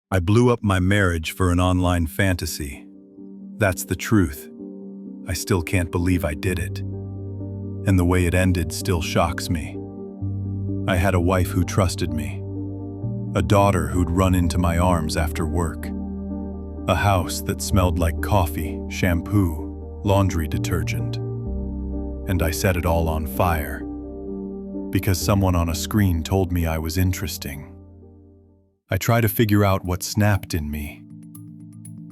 I blew up my marriage for an online fantasy. That's the truth. I still can't believe I did it. And the way it ended still shocks me. I had a wife who trusted me. A daughter who'd run into my arms after work. A house that smelled like coffee, shampoo, laundry detergent. And I set it all on fire. Because someone on a screen told me I was interesting. I try to figure out what snapped in me.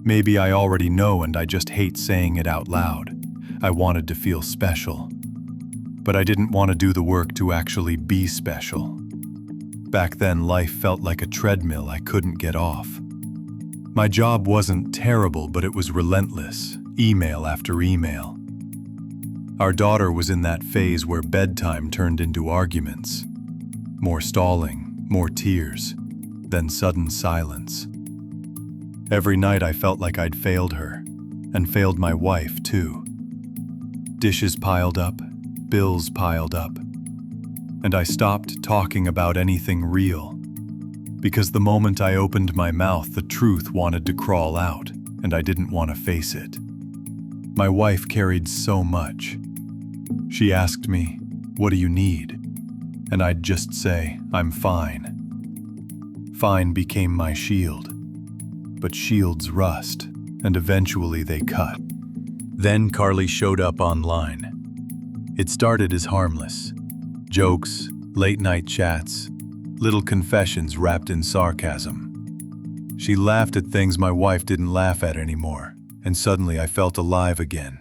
Maybe I already know and I just hate saying it out loud. I wanted to feel special. But I didn't want to do the work to actually be special. Back then, life felt like a treadmill I couldn't get off. My job wasn't terrible, but it was relentless, email after email. Our daughter was in that phase where bedtime turned into arguments. More stalling, more tears, then sudden silence. Every night I felt like I'd failed her, and failed my wife too. Dishes piled up, bills piled up, and I stopped talking about anything real. Because the moment I opened my mouth, the truth wanted to crawl out, and I didn't want to face it. My wife carried so much. She asked me, "What do you need?" And I'd just say, "I'm fine." Fine became my shield. But shields rust, and eventually they cut. Then Carly showed up online. It started as harmless. Jokes, late-night chats, little confessions wrapped in sarcasm. She laughed at things my wife didn't laugh at anymore, and suddenly I felt alive again.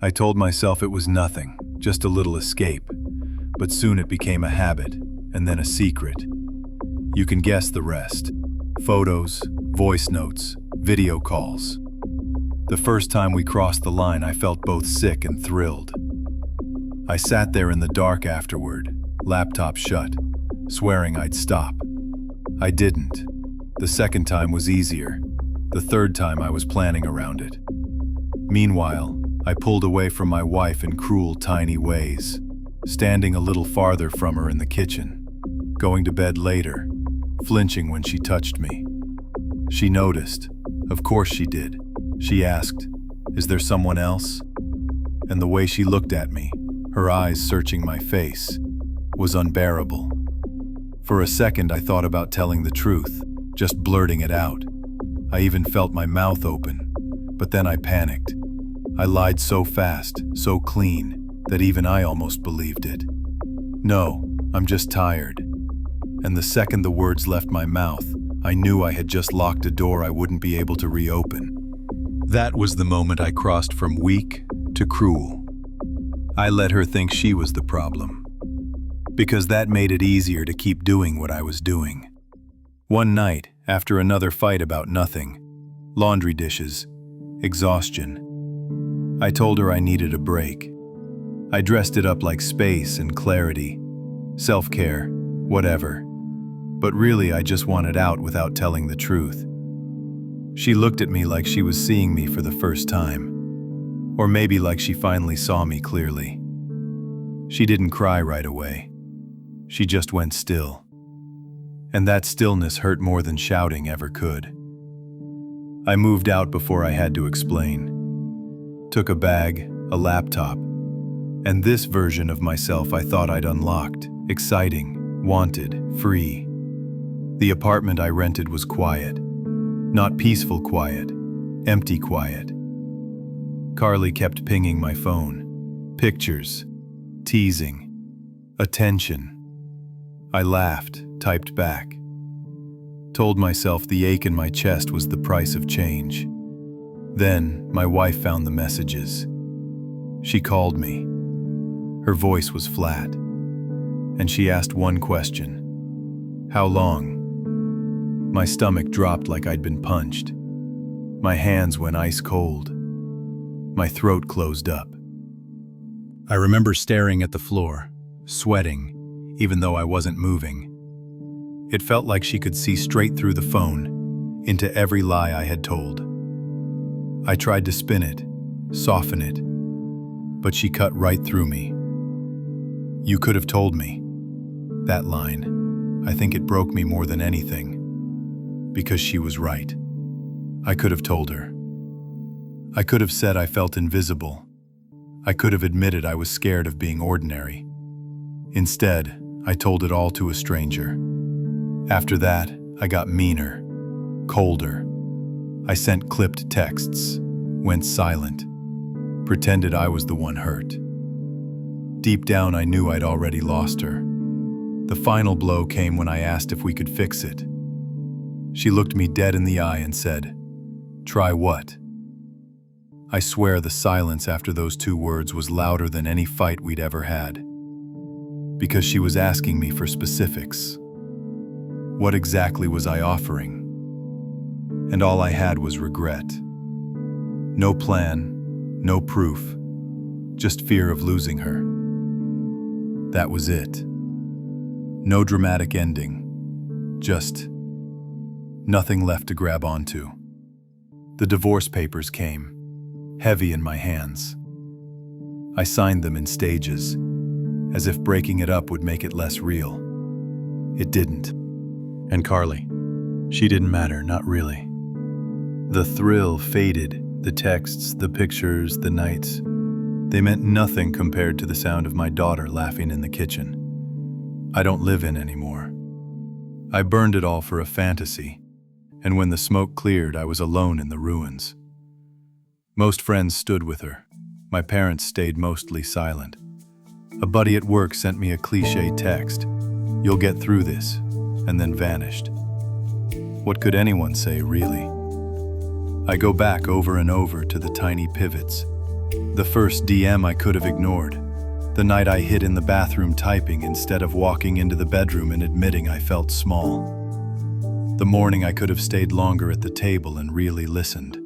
I told myself it was nothing, just a little escape, but soon it became a habit, and then a secret. You can guess the rest. Photos, voice notes, video calls. The first time we crossed the line, I felt both sick and thrilled. I sat there in the dark afterward, laptop shut, swearing I'd stop. I didn't. The second time was easier. The third time I was planning around it. Meanwhile, I pulled away from my wife in cruel, tiny ways, standing a little farther from her in the kitchen, going to bed later, flinching when she touched me. She noticed. Of course she did. She asked, "Is there someone else?" And the way she looked at me, her eyes searching my face, was unbearable. For a second I thought about telling the truth, just blurting it out. I even felt my mouth open, but then I panicked. I lied so fast, so clean, that even I almost believed it. "No, I'm just tired." And the second the words left my mouth, I knew I had just locked a door I wouldn't be able to reopen. That was the moment I crossed from weak to cruel. I let her think she was the problem, because that made it easier to keep doing what I was doing. One night, after another fight about nothing, laundry dishes, exhaustion, I told her I needed a break. I dressed it up like space and clarity, self-care, whatever. But really, I just wanted out without telling the truth. She looked at me like she was seeing me for the first time. Or maybe like she finally saw me clearly. She didn't cry right away. She just went still. And that stillness hurt more than shouting ever could. I moved out before I had to explain. Took a bag, a laptop, and this version of myself I thought I'd unlocked, exciting, wanted, free. The apartment I rented was quiet. Not peaceful quiet, empty quiet. Carly kept pinging my phone. Pictures, teasing, attention. I laughed, typed back. Told myself the ache in my chest was the price of change. Then, my wife found the messages. She called me. Her voice was flat. And she asked one question. "How long?" My stomach dropped like I'd been punched. My hands went ice cold. My throat closed up. I remember staring at the floor, sweating, even though I wasn't moving. It felt like she could see straight through the phone, into every lie I had told. I tried to spin it, soften it, but she cut right through me. "You could have told me." That line, I think it broke me more than anything. because she was right. I could have told her. I could have said I felt invisible. I could have admitted I was scared of being ordinary. Instead, I told it all to a stranger. After that, I got meaner, colder. I sent clipped texts, went silent, pretended I was the one hurt. Deep down, I knew I'd already lost her. The final blow came when I asked if we could fix it. She looked me dead in the eye and said, "Try what?" I swear the silence after those 2 words was louder than any fight we'd ever had. Because she was asking me for specifics. What exactly was I offering? And all I had was regret. No plan, no proof, just fear of losing her. That was it. No dramatic ending, just nothing left to grab onto. The divorce papers came, heavy in my hands. I signed them in stages, as if breaking it up would make it less real. It didn't. And Carly, she didn't matter, not really. The thrill faded, the texts, the pictures, the nights. They meant nothing compared to the sound of my daughter laughing in the kitchen. I don't live in anymore. I burned it all for a fantasy, and when the smoke cleared, I was alone in the ruins. Most friends stood with her. My parents stayed mostly silent. A buddy at work sent me a cliché text, "You'll get through this," and then vanished. What could anyone say, really? I go back over and over to the tiny pivots. The first DM I could have ignored. The night I hid in the bathroom typing instead of walking into the bedroom and admitting I felt small. The morning I could have stayed longer at the table and really listened.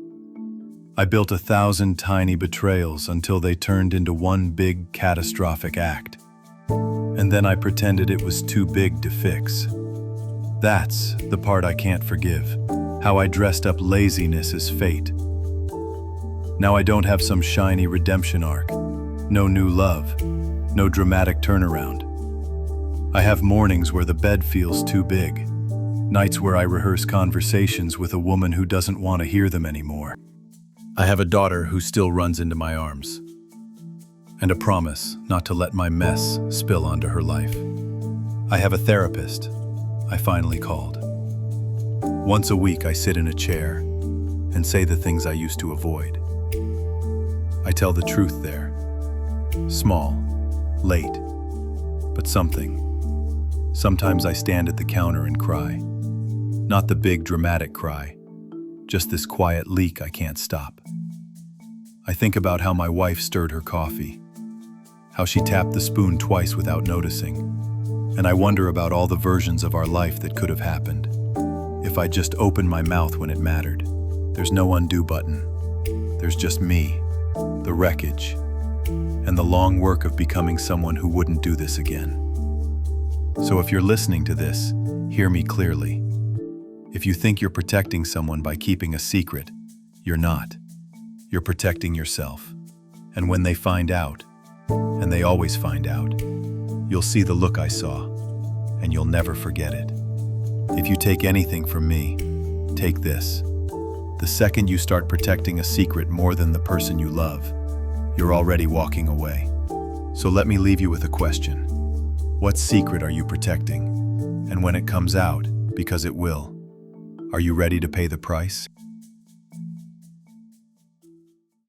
I built 1,000 tiny betrayals until they turned into one big catastrophic act. And then I pretended it was too big to fix. That's the part I can't forgive, how I dressed up laziness as fate. Now I don't have some shiny redemption arc, no new love, no dramatic turnaround. I have mornings where the bed feels too big, nights where I rehearse conversations with a woman who doesn't want to hear them anymore. I have a daughter who still runs into my arms, and a promise not to let my mess spill onto her life. I have a therapist I finally called. Once a week I sit in a chair and say the things I used to avoid. I tell the truth there. Small, late, but something. Sometimes I stand at the counter and cry. Not the big dramatic cry, just this quiet leak I can't stop. I think about how my wife stirred her coffee, how she tapped the spoon twice without noticing, and I wonder about all the versions of our life that could have happened. If I just opened my mouth when it mattered. There's no undo button. There's just me, the wreckage, and the long work of becoming someone who wouldn't do this again. So if you're listening to this, hear me clearly. If you think you're protecting someone by keeping a secret, you're not. You're protecting yourself. And when they find out, and they always find out, you'll see the look I saw, and you'll never forget it. If you take anything from me, take this. The second you start protecting a secret more than the person you love, you're already walking away. So let me leave you with a question. What secret are you protecting? And when it comes out, because it will, are you ready to pay the price?